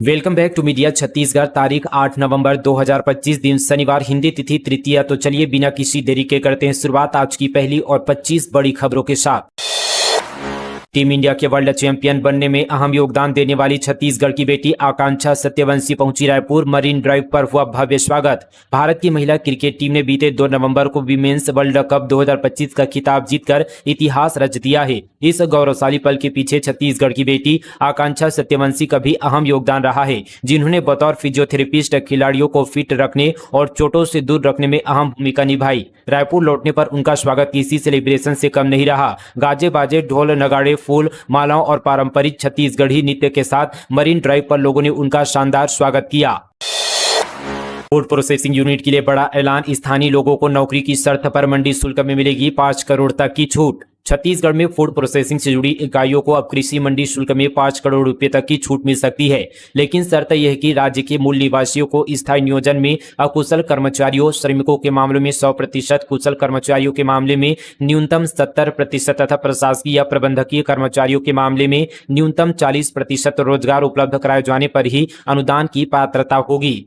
Welcome back to media Chhattisgarh. तारीख 8 नवंबर 2025 दिन शनिवार, हिंदी तिथि तृतीया। तो चलिए बिना किसी देरी के करते हैं शुरुआत आज की पहली और 25 बड़ी खबरों के साथ। टीम इंडिया के वर्ल्ड चैंपियन बनने में अहम योगदान देने वाली छत्तीसगढ़ की बेटी आकांक्षा सत्यवंशी पहुंची रायपुर। मरीन ड्राइव पर हुआ भव्य स्वागत। भारत की महिला क्रिकेट टीम ने बीते 2 नवंबर को विमेंस वर्ल्ड कप 2025 का खिताब जीतकर इतिहास रच दिया है। इस गौरवशाली पल के पीछे छत्तीसगढ़ की बेटी आकांक्षा सत्यवंशी का भी अहम योगदान रहा है, जिन्होंने बतौर फिजियोथेरेपिस्ट खिलाड़ियों को फिट रखने और चोटों से दूर रखने में अहम भूमिका निभाई। रायपुर लौटने पर उनका स्वागत किसी सेलिब्रेशन से कम नहीं रहा। गाजे बाजे, ढोल नगाड़े, फूल मालाओं और पारंपरिक छत्तीसगढ़ी नृत्य के साथ मरीन ड्राइव पर लोगों ने उनका शानदार स्वागत किया। फूड प्रोसेसिंग यूनिट के लिए बड़ा ऐलान। स्थानीय लोगों को नौकरी की शर्त पर मंडी शुल्क में मिलेगी 5 करोड़ तक की छूट। छत्तीसगढ़ में फूड प्रोसेसिंग से जुड़ी इकाइयों को अब कृषि मंडी शुल्क में 5 करोड़ रुपए तक की छूट मिल सकती है, लेकिन शर्त यह है कि राज्य के मूल निवासियों को स्थायी नियोजन में अकुशल कर्मचारियों, श्रमिकों के मामले में 100%, कुशल कर्मचारियों के मामले में न्यूनतम 70% तथा प्रशासकीय या प्रबंधकीय कर्मचारियों के मामले में न्यूनतम 40% रोजगार उपलब्ध कराए जाने पर ही अनुदान की पात्रता होगी।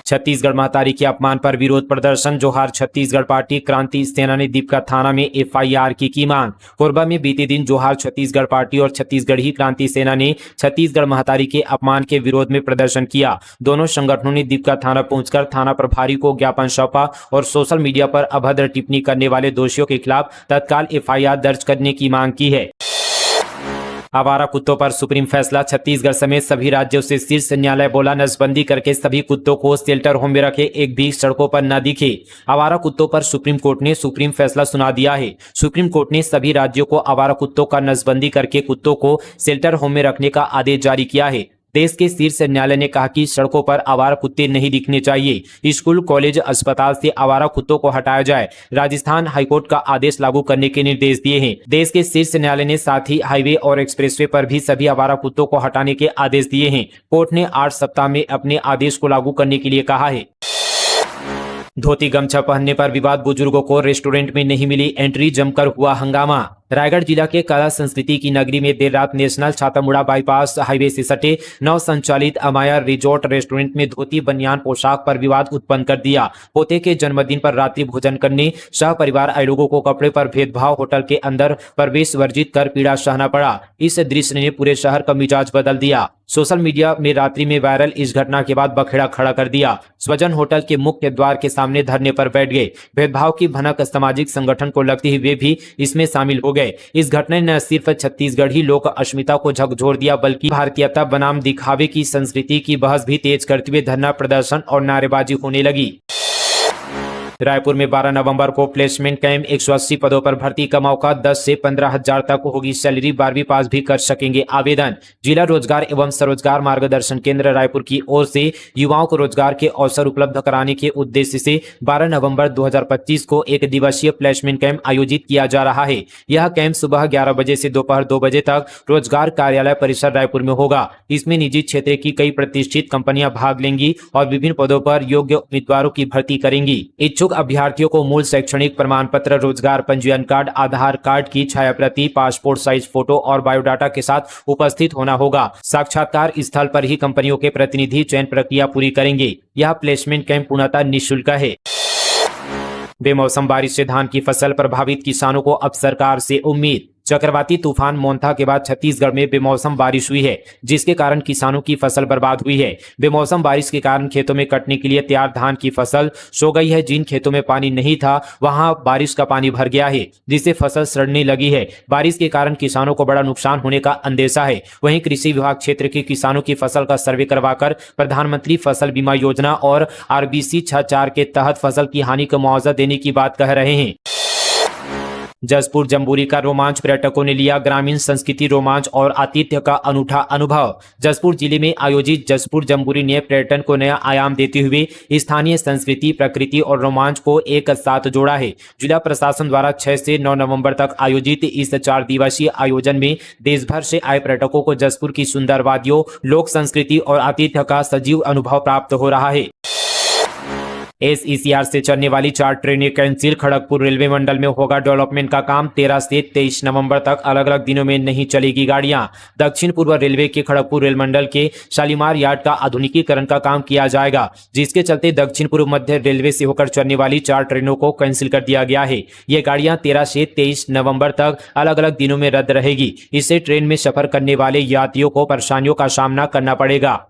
छत्तीसगढ़ महतारी के अपमान पर विरोध प्रदर्शन। जोहार छत्तीसगढ़ पार्टी क्रांति सेना ने दीपका थाना में एफआईआर की मांग। कोरबा में बीते दिन जोहार छत्तीसगढ़ पार्टी और छत्तीसगढ़ी क्रांति सेना ने छत्तीसगढ़ महतारी के अपमान के विरोध में प्रदर्शन किया। दोनों संगठनों ने दीपका थाना पहुंचकर थाना प्रभारी को ज्ञापन सौंपा और सोशल मीडिया पर अभद्र टिप्पणी करने वाले दोषियों के खिलाफ तत्काल एफआईआर दर्ज करने की मांग की है। आवारा कुत्तों पर सुप्रीम फैसला। छत्तीसगढ़ समेत सभी राज्यों से शीर्ष न्यायालय बोला, नसबंदी करके सभी कुत्तों को शेल्टर होम में रखे, एक भी सड़कों पर न दिखे। आवारा कुत्तों पर सुप्रीम कोर्ट ने सुप्रीम फैसला सुना दिया है। सुप्रीम कोर्ट ने सभी राज्यों को आवारा कुत्तों का नसबंदी करके कुत्तों को शेल्टर होम में रखने का आदेश जारी किया है। देश के शीर्ष न्यायालय ने कहा कि सड़कों पर आवारा कुत्ते नहीं दिखने चाहिए। स्कूल, कॉलेज, अस्पताल से आवारा कुत्तों को हटाया जाए। राजस्थान हाईकोर्ट का आदेश लागू करने के निर्देश दिए हैं। देश के शीर्ष न्यायालय ने साथ ही हाईवे और एक्सप्रेसवे पर भी सभी आवारा कुत्तों को हटाने के आदेश दिए हैं। कोर्ट ने 8 सप्ताह में अपने आदेश को लागू करने के लिए कहा है। धोती गमछा पहनने पर विवाद, बुजुर्गों को रेस्टोरेंट में नहीं मिली एंट्री, जमकर हुआ हंगामा। रायगढ़ जिला के कला संस्कृति की नगरी में देर रात नेशनल छातामुड़ा बाईपास हाईवे से सटे नव संचालित अमाया रिजॉर्ट रेस्टोरेंट में धोती बनियान पोशाक पर विवाद उत्पन्न कर दिया। पोते के जन्मदिन पर रात्रि भोजन करने सह परिवार आए लोगों को कपड़े पर भेदभाव, होटल के अंदर प्रवेश वर्जित कर पीड़ा सहना पड़ा। इस दृश्य ने पूरे शहर का मिजाज बदल दिया। सोशल मीडिया में रात्रि में वायरल इस घटना के बाद बखेड़ा खड़ा कर दिया। स्वजन होटल के मुख्य द्वार के सामने धरने पर बैठ गए। भेदभाव की भनक सामाजिक संगठन को लगती ही वे भी इसमें शामिल हो गए। इस घटना ने न सिर्फ छत्तीसगढ़ी लोक अस्मिता को झकझोर दिया, बल्कि भारतीयता बनाम दिखावे की संस्कृति की बहस भी तेज करते हुए धरना प्रदर्शन और नारेबाजी होने लगी। रायपुर में 12 नवंबर को प्लेसमेंट कैंप। 180 पदों पर भर्ती का मौका। 10 से 15 हजार तक होगी सैलरी। 12वीं पास भी कर सकेंगे आवेदन। जिला रोजगार एवं स्वरोजगार मार्गदर्शन केंद्र रायपुर की ओर से युवाओं को रोजगार के अवसर उपलब्ध कराने के उद्देश्य से 12 नवंबर 2025 को एक दिवसीय प्लेसमेंट कैंप आयोजित किया जा रहा है। यह कैंप सुबह 11 बजे से दोपहर 2 बजे तक रोजगार कार्यालय परिसर रायपुर में होगा। इसमें निजी क्षेत्र की कई प्रतिष्ठित कंपनियां भाग लेंगी और विभिन्न पदों पर योग्य उम्मीदवारों की भर्ती करेंगी। इच्छुक अभ्यर्थियों को मूल शैक्षणिक प्रमाण पत्र, रोजगार पंजीयन कार्ड, आधार कार्ड की छायाप्रति, पासपोर्ट साइज फोटो और बायोडाटा के साथ उपस्थित होना होगा। साक्षात्कार स्थल पर ही कंपनियों के प्रतिनिधि चयन प्रक्रिया पूरी करेंगे। यह प्लेसमेंट कैंप पूर्णतः निःशुल्क है। बेमौसम बारिश से धान की फसल प्रभावित, किसानों को अब सरकार से उम्मीद। चक्रवाती तूफान मोंथा के बाद छत्तीसगढ़ में बेमौसम बारिश हुई है, जिसके कारण किसानों की फसल बर्बाद हुई है। बेमौसम बारिश के कारण खेतों में कटने के लिए तैयार धान की फसल सो गई है। जिन खेतों में पानी नहीं था वहां बारिश का पानी भर गया है, जिससे फसल सड़ने लगी है। बारिश के कारण किसानों को बड़ा नुकसान होने का अंदेशा है। वहीं कृषि विभाग क्षेत्र के किसानों की फसल का सर्वे करवाकर प्रधानमंत्री फसल बीमा योजना और RBC 64 के तहत फसल की हानि का मुआवजा देने की बात कह रहे हैं। जसपुर जम्बूरी का रोमांच, पर्यटकों ने लिया ग्रामीण संस्कृति, रोमांच और आतिथ्य का अनूठा अनुभव। जसपुर जिले में आयोजित जसपुर जम्बूरी ने पर्यटन को नया आयाम देते हुए स्थानीय संस्कृति, प्रकृति और रोमांच को एक साथ जोड़ा है। जिला प्रशासन द्वारा 6 से 9 नवंबर तक आयोजित इस 4 दिवसीय आयोजन में देश भर से आए पर्यटकों को जसपुर की सुंदर वादियों, लोक संस्कृति और आतिथ्य का सजीव अनुभव प्राप्त हो रहा है। SECR से चलने वाली 4 ट्रेनें कैंसिल। खड़गपुर रेलवे मंडल में होगा डेवलपमेंट का काम। 13 से 23 नवंबर तक अलग अलग दिनों में नहीं चलेगी गाड़ियां। दक्षिण पूर्व रेलवे के खड़गपुर रेल मंडल के शालीमार यार्ड का आधुनिकीकरण का काम किया जाएगा, जिसके चलते दक्षिण पूर्व मध्य रेलवे से होकर चलने वाली 4 ट्रेनों को कैंसिल कर दिया गया है। ये गाड़ियां 13 से 23 नवंबर तक अलग अलग दिनों में रद्द रहेगी। इससे ट्रेन में सफर करने वाले यात्रियों को परेशानियों का सामना करना पड़ेगा।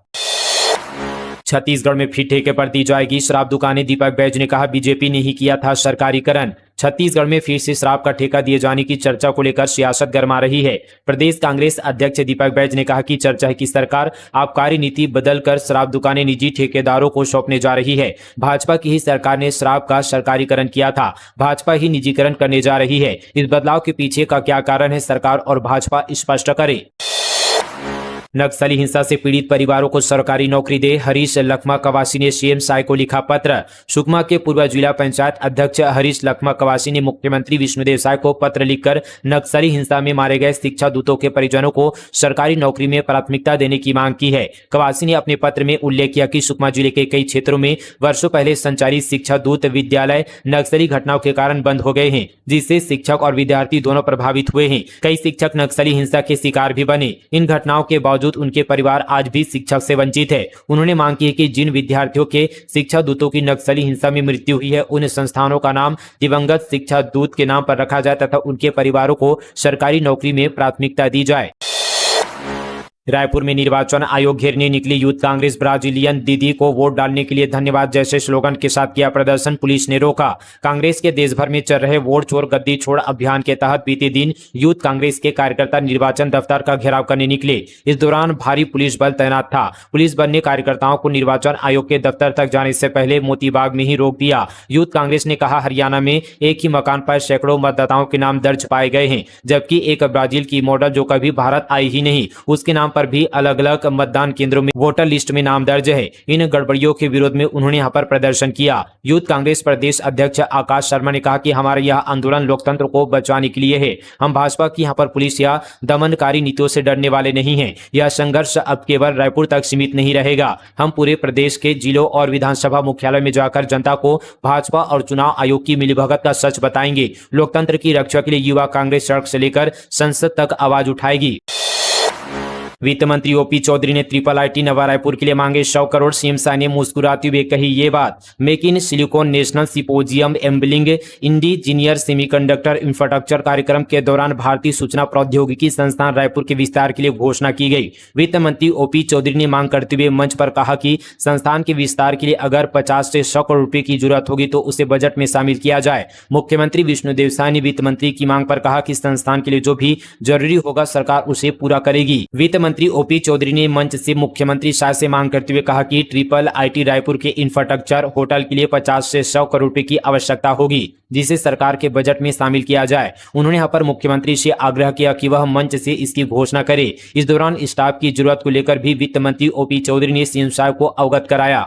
छत्तीसगढ़ में फिर ठेके पर दी जाएगी शराब दुकानें। दीपक बैज ने कहा, बीजेपी ने ही किया था सरकारीकरण। छत्तीसगढ़ में फिर से शराब का ठेका दिए जाने की चर्चा को लेकर सियासत गरमा रही है। प्रदेश कांग्रेस अध्यक्ष दीपक बैज ने कहा कि चर्चा है कि सरकार आबकारी नीति बदलकर शराब दुकानें निजी ठेकेदारों को सौंपने जा रही है। भाजपा की ही सरकार ने शराब का सरकारीकरण किया था, भाजपा ही निजीकरण करने जा रही है। इस बदलाव के पीछे का क्या कारण है, सरकार और भाजपा स्पष्ट करे। नक्सली हिंसा से पीड़ित परिवारों को सरकारी नौकरी दे, हरीश लखमा कवासी ने सीएम साय को लिखा पत्र। सुकमा के पूर्व जिला पंचायत अध्यक्ष हरीश लखमा कवासी ने मुख्यमंत्री विष्णुदेव साय को पत्र लिखकर नक्सली हिंसा में मारे गए शिक्षा दूतों के परिजनों को सरकारी नौकरी में प्राथमिकता देने की मांग की है। कवासी ने अपने पत्र में उल्लेख किया कि सुकमा जिले के कई क्षेत्रों में वर्षों पहले संचालित शिक्षा दूत विद्यालय नक्सली घटनाओं के कारण बंद हो गए हैं, जिससे शिक्षक और विद्यार्थी दोनों प्रभावित हुए हैं। कई शिक्षक नक्सली हिंसा के शिकार भी बने। इन घटनाओं के बावजूद उनके परिवार आज भी शिक्षक से वंचित है। उन्होंने मांग की है कि जिन विद्यार्थियों के शिक्षा दूतों की नक्सली हिंसा में मृत्यु हुई है, उन संस्थानों का नाम दिवंगत शिक्षा दूत के नाम पर रखा जाए तथा उनके परिवारों को सरकारी नौकरी में प्राथमिकता दी जाए। रायपुर में निर्वाचन आयोग घेरने निकली यूथ कांग्रेस। ब्राजीलियन दीदी को वोट डालने के लिए धन्यवाद जैसे स्लोगन के साथ किया प्रदर्शन, पुलिस ने रोका। कांग्रेस के देश भर में चल रहे वोट चोर गद्दी छोड़ अभियान के तहत बीते दिन यूथ कांग्रेस के कार्यकर्ता निर्वाचन दफ्तर का घेराव करने निकले। इस दौरान भारी पुलिस बल तैनात था। पुलिस बल ने कार्यकर्ताओं को निर्वाचन आयोग के दफ्तर तक जाने से पहले मोतीबाग में ही रोक दिया। यूथ कांग्रेस ने कहा, हरियाणा में एक ही मकान पर सैकड़ों मतदाताओं के नाम दर्ज पाए गए हैं, जबकि एक ब्राजील की मॉडल जो कभी भारत आई ही नहीं, उसके नाम पर भी अलग अलग मतदान केंद्रों में वोटर लिस्ट में नाम दर्ज है। इन गड़बड़ियों के विरोध में उन्होंने यहाँ पर प्रदर्शन किया। यूथ कांग्रेस प्रदेश अध्यक्ष आकाश शर्मा ने कहा कि हमारा यह आंदोलन लोकतंत्र को बचाने के लिए है। हम भाजपा की यहाँ पर पुलिस या दमनकारी नीतियों से डरने वाले नहीं हैं। यह संघर्ष अब केवल रायपुर तक सीमित नहीं रहेगा। हम पूरे प्रदेश के जिलों और विधानसभा मुख्यालय में जाकर जनता को भाजपा और चुनाव आयोग की मिलीभगत का सच बताएंगे। लोकतंत्र की रक्षा के लिए युवा कांग्रेस सड़क से लेकर संसद तक आवाज उठाएगी। वित्त मंत्री ओपी चौधरी ने ट्रिपल आईटी नवा रायपुर के लिए मांगे 100 करोड़। सीएम साय ने मुस्कुराते हुए कही ये बात। Make in silicon national symposium enabling indigenous semiconductor infrastructure कार्यक्रम के दौरान भारतीय सूचना प्रौद्योगिकी संस्थान रायपुर के विस्तार के लिए घोषणा की गई। वित्त मंत्री ओपी चौधरी ने मांग करते हुए मंच पर कहा कि संस्थान के विस्तार के लिए अगर 50 से 100 करोड़ रुपए की जरूरत होगी तो उसे बजट में शामिल किया जाए। मुख्यमंत्री विष्णुदेव साय ने वित्त मंत्री की मांग पर कहा कि संस्थान के लिए जो भी जरूरी होगा सरकार उसे पूरा करेगी। वित्त मंत्री ओपी चौधरी ने मंच से मुख्यमंत्री शाह से मांग करते हुए कहा कि ट्रिपल आईटी रायपुर के इंफ्रास्ट्रक्चर होटल के लिए 50 से 100 करोड़ रुपए की आवश्यकता होगी, जिसे सरकार के बजट में शामिल किया जाए। उन्होंने यहाँ पर मुख्यमंत्री से आग्रह किया कि वह मंच से इसकी घोषणा करे। इस दौरान स्टाफ की जरूरत को लेकर भी वित्त मंत्री ओपी चौधरी ने सीएम साहब को अवगत कराया।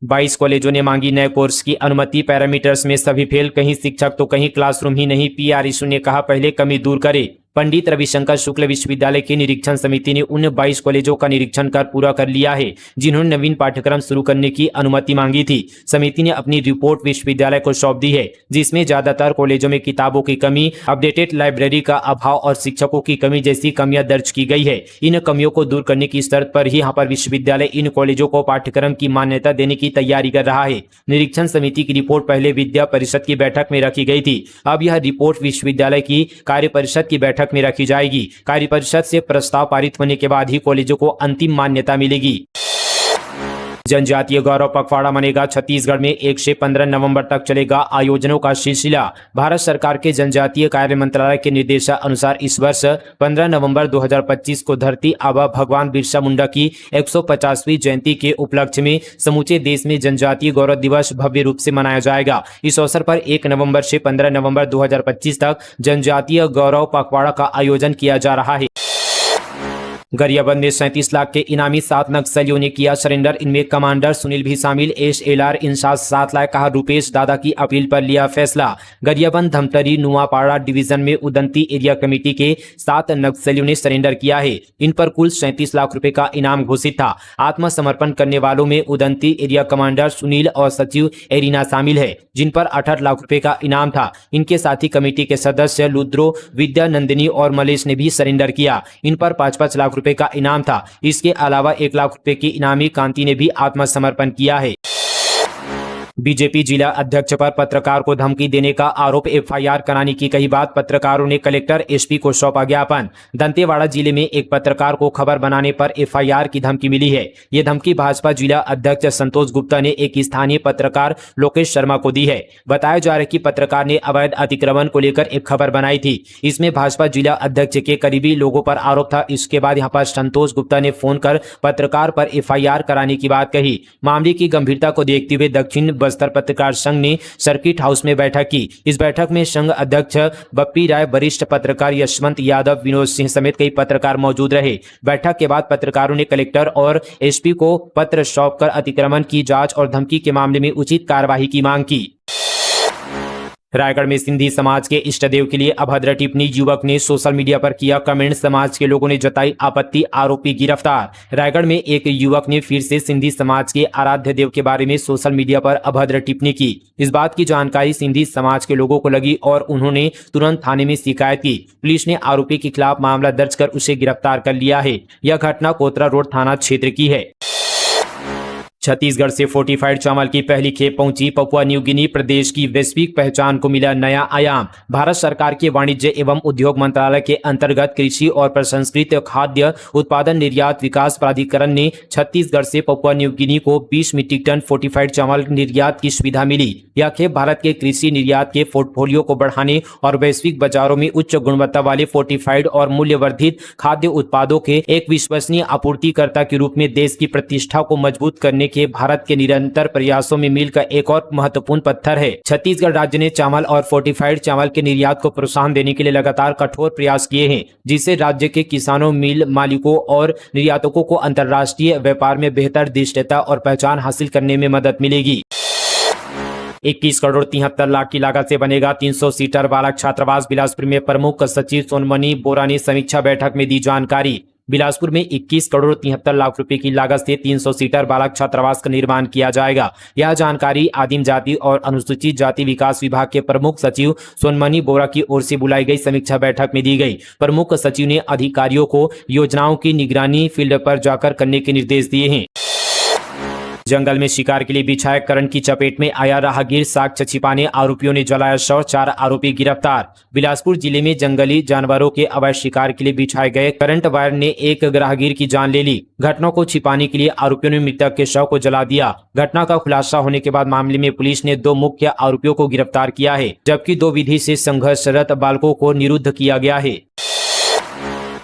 22 कॉलेजों ने मांगी नए कोर्स की अनुमति। पैरामीटर्स में सभी फेल, कहीं शिक्षक तो कहीं क्लासरूम ही नहीं। पीआरईसी ने कहा पहले कमी दूर करे। पंडित रविशंकर शुक्ल विश्वविद्यालय की निरीक्षण समिति ने उन 22 कॉलेजों का निरीक्षण कर पूरा कर लिया है जिन्होंने नवीन पाठ्यक्रम शुरू करने की अनुमति मांगी थी। समिति ने अपनी रिपोर्ट विश्वविद्यालय को सौंप दी है, जिसमें ज्यादातर कॉलेजों में किताबों की कमी, अपडेटेड लाइब्रेरी का अभाव और शिक्षकों की कमी जैसी कमियां दर्ज की गई है। इन कमियों को दूर करने की शर्त पर ही यहाँ पर विश्वविद्यालय इन कॉलेजों को पाठ्यक्रम की मान्यता देने की तैयारी कर रहा है। निरीक्षण समिति की रिपोर्ट पहले विद्या परिषद की बैठक में रखी गई थी। अब यह रिपोर्ट विश्वविद्यालय की कार्य परिषद की बैठक में रखी जाएगी। कार्य परिषद से प्रस्ताव पारित होने के बाद ही कॉलेजों को अंतिम मान्यता मिलेगी। जनजातीय गौरव पखवाड़ा मनेगा। छत्तीसगढ़ में 1 से 15 नवंबर तक चलेगा आयोजनों का सिलसिला। भारत सरकार के जनजातीय कार्य मंत्रालय के निर्देशानुसार इस वर्ष 15 नवंबर 2025 को धरती आबा भगवान बिरसा मुंडा की 150वीं जयंती के उपलक्ष्य में समूचे देश में जनजातीय गौरव दिवस भव्य रूप से मनाया जाएगा। इस अवसर पर 1 नवंबर से 15 नवंबर 2025 तक जनजातीय गौरव पखवाड़ा का आयोजन किया जा रहा है। गरियाबंद में 37 लाख के इनामी 7 नक्सलियों ने किया सरेंडर। इनमें कमांडर सुनील भी शामिल। SLR इंचार्ज 7 लाख कहा रुपेश दादा की अपील पर लिया फैसला। गरियाबंद धमतरी नुआपाड़ा डिवीजन में उदंती एरिया कमेटी के 7 नक्सलियों ने सरेंडर किया है। इन पर कुल 37 लाख रुपए का इनाम घोषित था। आत्मसमर्पण करने वालों में उदंती एरिया कमांडर सुनील और सचिव एरिना शामिल है, जिन पर 18 लाख रुपए का इनाम था। इनके साथ ही कमेटी के सदस्य लुद्रो, विद्या नंदिनी और मलेश ने भी सरेंडर किया। इन पर 5-5 लाख रुपए का इनाम था। इसके अलावा 1 लाख रुपए की इनामी कांति ने भी आत्मसमर्पण किया है। बीजेपी जिला अध्यक्ष पर पत्रकार को धमकी देने का आरोप, FIR कराने की कही बात। पत्रकारों ने कलेक्टर SP को सौंपा ज्ञापन। दंतेवाड़ा जिले में एक पत्रकार को खबर बनाने पर FIR की धमकी मिली है। यह धमकी भाजपा जिला अध्यक्ष संतोष गुप्ता ने एक स्थानीय पत्रकार लोकेश शर्मा को दी है। बताया जा रहा है कि पत्रकार ने अवैध अतिक्रमण को लेकर एक खबर बनाई थी। इसमें भाजपा जिला अध्यक्ष के करीबी लोगों पर आरोप था। इसके बाद यहाँ पर संतोष गुप्ता ने फोन कर पत्रकार पर FIR कराने की बात कही। मामले की गंभीरता को देखते हुए दक्षिण बस्तर पत्रकार संघ ने सर्किट हाउस में बैठक की। इस बैठक में संघ अध्यक्ष बप्पी राय, वरिष्ठ पत्रकार यशवंत यादव, विनोद सिंह समेत कई पत्रकार मौजूद रहे। बैठक के बाद पत्रकारों ने कलेक्टर और SP को पत्र सौंपकर अतिक्रमण की जांच और धमकी के मामले में उचित कार्यवाही की मांग की। रायगढ़ में सिंधी समाज के इष्टदेव के लिए अभद्र टिप्पणी, युवक ने सोशल मीडिया पर किया कमेंट। समाज के लोगों ने जताई आपत्ति, आरोपी गिरफ्तार। रायगढ़ में एक युवक ने फिर से सिंधी समाज के आराध्य देव के बारे में सोशल मीडिया पर अभद्र टिप्पणी की। इस बात की जानकारी सिंधी समाज के लोगों को लगी और उन्होंने तुरंत थाने में शिकायत की। पुलिस ने आरोपी के खिलाफ मामला दर्ज कर उसे गिरफ्तार कर लिया है। यह घटना कोतरा रोड थाना क्षेत्र की है। छत्तीसगढ़ से फोर्टिफाइड चावल की पहली खेप पहुंची पपुआ न्यू गिनी। प्रदेश की वैश्विक पहचान को मिला नया आयाम। भारत सरकार के वाणिज्य एवं उद्योग मंत्रालय के अंतर्गत कृषि और प्रसंस्कृत खाद्य उत्पादन निर्यात विकास प्राधिकरण ने छत्तीसगढ़ से पपुआ न्यू गिनी को 20 मीट्रिक टन फोर्टिफाइड चावल निर्यात की सुविधा मिली। यह खेप भारत के कृषि निर्यात के पोर्टफोलियो को बढ़ाने और वैश्विक बाजारों में उच्च गुणवत्ता वाले फोर्टिफाइड और मूल्यवर्धित खाद्य उत्पादों के एक विश्वसनीय आपूर्तिकर्ता के रूप में देश की प्रतिष्ठा को मजबूत करने के भारत के निरंतर प्रयासों में मील का एक और महत्वपूर्ण पत्थर है। छत्तीसगढ़ राज्य ने चावल और फोर्टिफाइड चावल के निर्यात को प्रोत्साहन देने के लिए लगातार कठोर प्रयास किए हैं, जिससे राज्य के किसानों, मिल मालिकों और निर्यातकों को अंतर्राष्ट्रीय व्यापार में बेहतर दृश्यता और पहचान हासिल करने में मदद मिलेगी। 21 करोड़ 73 लाख की लागत से बनेगा 300 सीटर बालक छात्रावास। बिलासपुर में प्रमुख सचिव सोनमणि बोरा ने समीक्षा बैठक में दी जानकारी। बिलासपुर में 21 करोड़ 73 लाख रुपए की लागत से 300 सीटर बालक छात्रावास का निर्माण किया जाएगा। यह जानकारी आदिम जाति और अनुसूचित जाति विकास विभाग के प्रमुख सचिव सोनमणि बोरा की ओर से बुलाई गई समीक्षा बैठक में दी गई। प्रमुख सचिव ने अधिकारियों को योजनाओं की निगरानी फील्ड पर जाकर करने के निर्देश दिए हैं। जंगल में शिकार के लिए बिछाए करंट की चपेट में आया राहगीर, साक्ष्य छिपाने आरोपियों ने जलाया शव। 4 आरोपी गिरफ्तार। बिलासपुर जिले में जंगली जानवरों के अवैध शिकार के लिए बिछाए गए करंट वायर ने एक राहगीर की जान ले ली। घटना को छिपाने के लिए आरोपियों ने मृतक के शव को जला दिया। घटना का खुलासा होने के बाद मामले में पुलिस ने 2 मुख्य आरोपियों को गिरफ्तार किया है, जबकि 2 विधि से संघर्षरत बालकों को निरुद्ध किया गया है।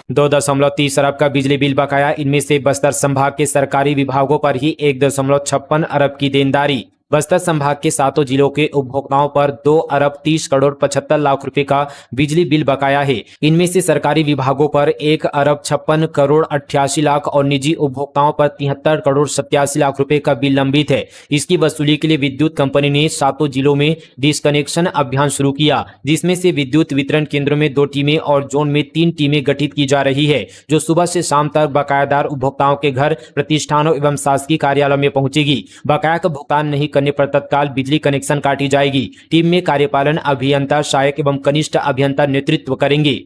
2.30 अरब का बिजली बिल बकाया। इनमें से बस्तर संभाग के सरकारी विभागों पर ही 1.56 अरब की देनदारी। बस्तर संभाग के 7 जिलों के उपभोक्ताओं पर 2 अरब 30 करोड़ 75 लाख रुपए का बिजली बिल बकाया है। इनमें से सरकारी विभागों पर 1 अरब 56 करोड़ 88 लाख और निजी उपभोक्ताओं पर 73 करोड़ 87 लाख रुपए का बिल लंबित है। इसकी वसूली के लिए विद्युत कंपनी ने 7 जिलों में डिस्कनेक्शन अभियान शुरू किया, जिसमें से विद्युत वितरण केंद्रों में 2 टीमें और जोन में 3 टीमें गठित की जा रही है, जो सुबह से शाम तक बकायादार उपभोक्ताओं के घर, प्रतिष्ठानों एवं शासकीय कार्यालयों में पहुंचेगी। बकाया का भुगतान नहीं करने पर तत्काल बिजली कनेक्शन काटी जाएगी। टीम में कार्यपालन अभियंता, सहायक एवं कनिष्ठ अभियंता नेतृत्व करेंगे।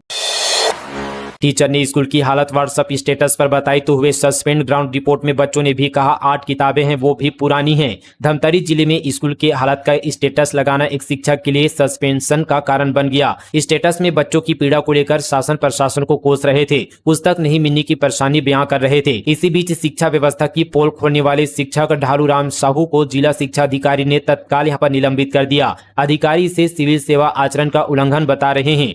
टीचर ने स्कूल की हालत व्हाट्सएप स्टेटस पर बताई तो हुए सस्पेंड। ग्राउंड रिपोर्ट में बच्चों ने भी कहा 8 किताबें हैं, वो भी पुरानी हैं। धमतरी जिले में स्कूल के हालत का स्टेटस लगाना एक शिक्षक के लिए सस्पेंशन का कारण बन गया। स्टेटस में बच्चों की पीड़ा को लेकर शासन प्रशासन को कोस रहे थे, पुस्तक नहीं मिलने की परेशानी बयां कर रहे थे। इसी बीच शिक्षा व्यवस्था की पोल खोलने वाले शिक्षक ढालू राम साहू को जिला शिक्षा अधिकारी ने तत्काल यहाँ पर निलंबित कर दिया। अधिकारी इसे सिविल सेवा आचरण का उल्लंघन बता रहे हैं।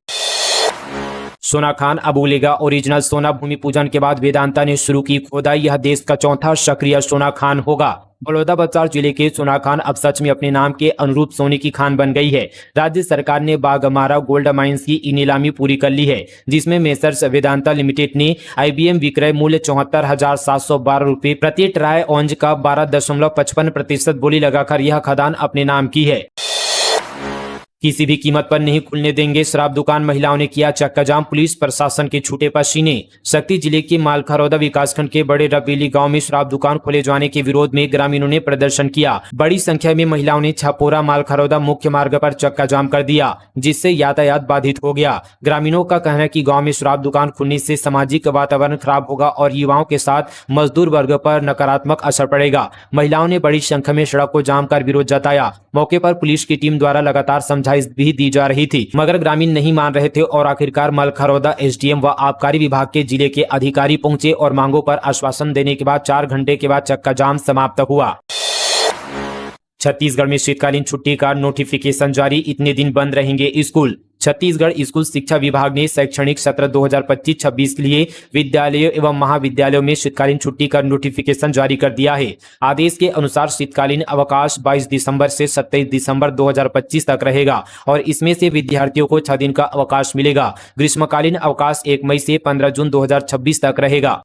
सोना खान अब उगलेगा ओरिजिनल सोना। भूमि पूजन के बाद वेदांता ने शुरू की खोदाई। यह देश का चौथा सक्रिय सोना खान होगा। बलौदाबाजार जिले के सोना खान अब सच में अपने नाम के अनुरूप सोने की खान बन गई है। राज्य सरकार ने बाघमारा गोल्ड माइंस की नीलामी पूरी कर ली है, जिसमें मेसर्स वेदांता लिमिटेड ने IBM विक्रय मूल्य 74,712 रुपये प्रति ट्राई औंज का 12.55% बोली लगाकर यह खदान अपने नाम की है। किसी भी कीमत पर नहीं खुलने देंगे शराब दुकान। महिलाओं ने किया चक्का जाम। पुलिस प्रशासन के छूटे पसीने। शक्ति जिले के मालखरौदा विकासखंड के बड़े रबेली गांव में शराब दुकान खोले जाने के विरोध में ग्रामीणों ने प्रदर्शन किया। बड़ी संख्या में महिलाओं ने छपोरा मालखरौदा मुख्य मार्ग पर चक्का जाम कर दिया, जिससे यातायात बाधित हो गया। ग्रामीणों का कहना है कि गाँव में शराब दुकान खुलने से सामाजिक वातावरण खराब होगा और युवाओं के साथ मजदूर वर्ग पर नकारात्मक असर पड़ेगा। महिलाओं ने बड़ी संख्या में सड़क को जाम कर विरोध जताया। मौके पर पुलिस की टीम द्वारा लगातार समझाइश भी दी जा रही थी, मगर ग्रामीण नहीं मान रहे थे और आखिरकार मालखरौदा SDM व आबकारी विभाग के जिले के अधिकारी पहुंचे और मांगों पर आश्वासन देने के बाद 4 घंटे के बाद चक्का जाम समाप्त हुआ। छत्तीसगढ़ में शीतकालीन छुट्टी का नोटिफिकेशन जारी। इतने दिन बंद रहेंगे स्कूल। छत्तीसगढ़ स्कूल शिक्षा विभाग ने शैक्षणिक सत्र 2025-26 के लिए विद्यालयों एवं महाविद्यालयों में शीतकालीन छुट्टी का नोटिफिकेशन जारी कर दिया है। आदेश के अनुसार शीतकालीन अवकाश 22 दिसंबर से 27 दिसंबर 2025 तक रहेगा और इसमें से विद्यार्थियों को 6 दिन का अवकाश मिलेगा। ग्रीष्मकालीन अवकाश 1 मई से 15 जून 2026 तक रहेगा।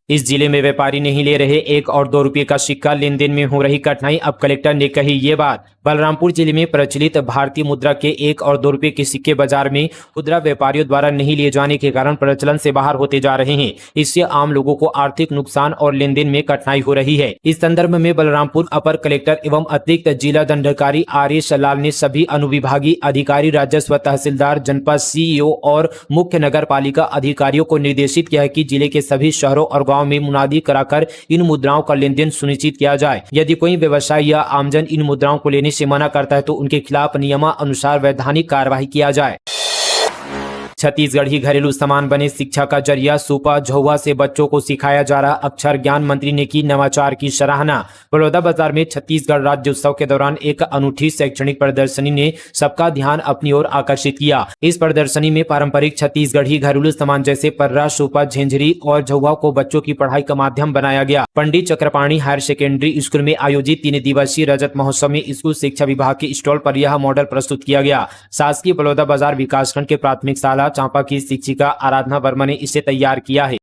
इस जिले में व्यापारी नहीं ले रहे 1 और 2 रुपये का सिक्का। लेन देन में हो रही कठिनाई, अब कलेक्टर ने कही ये बात। बलरामपुर जिले में प्रचलित भारतीय मुद्रा के 1 और 2 रुपये के सिक्के बाजार में खुदरा व्यापारियों द्वारा नहीं लिए जाने के कारण प्रचलन से बाहर होते जा रहे हैं। इससे आम लोगों को आर्थिक नुकसान और लेन देन में कठिनाई हो रही है। इस संदर्भ में बलरामपुर अपर कलेक्टर एवं अतिरिक्त जिला दंडाधिकारी RS लाल ने सभी अनुविभागीय अधिकारी, राजस्व तहसीलदार, जनपद CEO और मुख्य नगर पालिका अधिकारियों को निर्देशित किया है कि जिले के सभी शहरों और गाँव में मुनादी कराकर इन मुद्राओं का लेन देन सुनिश्चित किया जाए। यदि कोई व्यवसाय या आमजन इन मुद्राओं को लेने से मना करता है तो उनके खिलाफ नियमानुसार वैधानिक कार्रवाई किया जाए। छत्तीसगढ़ ही घरेलू सामान बने शिक्षा का जरिया। सुपा झौवा से बच्चों को सिखाया जा रहा अक्षर ज्ञान। मंत्री ने की नवाचार की सराहना। बलौदाबाजार में छत्तीसगढ़ राज्य उत्सव के दौरान एक अनूठी शैक्षणिक प्रदर्शनी ने सबका ध्यान अपनी ओर आकर्षित किया। इस प्रदर्शनी में पारंपरिक छत्तीसगढ़ी घरेलू सामान जैसे पर्रा, सुपा, झेंझरी और झौवा को बच्चों की पढ़ाई का माध्यम बनाया गया। पंडित चक्रपाणी हायर सेकेंडरी स्कूल में आयोजित 3 दिवसीय रजत महोत्सव में स्कूल शिक्षा विभाग के स्टॉल पर यह मॉडल प्रस्तुत किया गया। शासकीय बलौदाबाजार विकासखंड के प्राथमिक शाला चांपा की शिक्षिका आराधना वर्मा ने इसे तैयार किया है।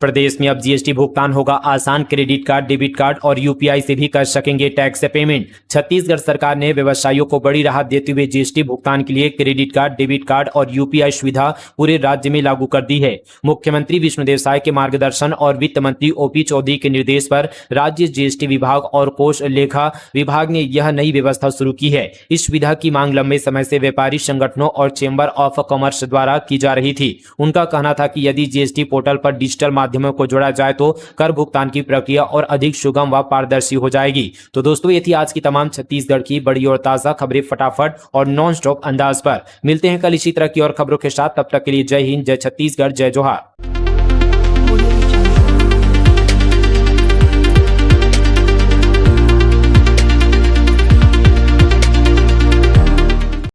प्रदेश में अब GST भुगतान होगा आसान। क्रेडिट कार्ड, डेबिट कार्ड और UPI से भी कर सकेंगे टैक्स पेमेंट। छत्तीसगढ़ सरकार ने व्यवसायियों को बड़ी राहत देते हुए GST भुगतान के लिए क्रेडिट कार्ड, डेबिट कार्ड और UPI सुविधा पूरे राज्य में लागू कर दी है। मुख्यमंत्री विष्णुदेव साय के मार्गदर्शन और वित्त मंत्री OP चौधरी के निर्देश पर राज्य GST विभाग और कोष लेखा विभाग ने यह नई व्यवस्था शुरू की है। इस सुविधा की मांग लंबे समय से व्यापारी संगठनों और चेंबर ऑफ कॉमर्स द्वारा की जा रही थी। उनका कहना था कि यदि GST पोर्टल पर डिजिटल माध्यमों को जोड़ा जाए तो कर भुगतान की प्रक्रिया और अधिक सुगम व पारदर्शी हो जाएगी। तो दोस्तों, ये थी आज की तमाम छत्तीसगढ़ की बड़ी और ताजा खबरें फटाफट और नॉन स्टॉप अंदाज पर। मिलते हैं कल इसी तरह की और खबरों के साथ। तब तक के लिए जय हिंद, जय छत्तीसगढ़, जय जोहार।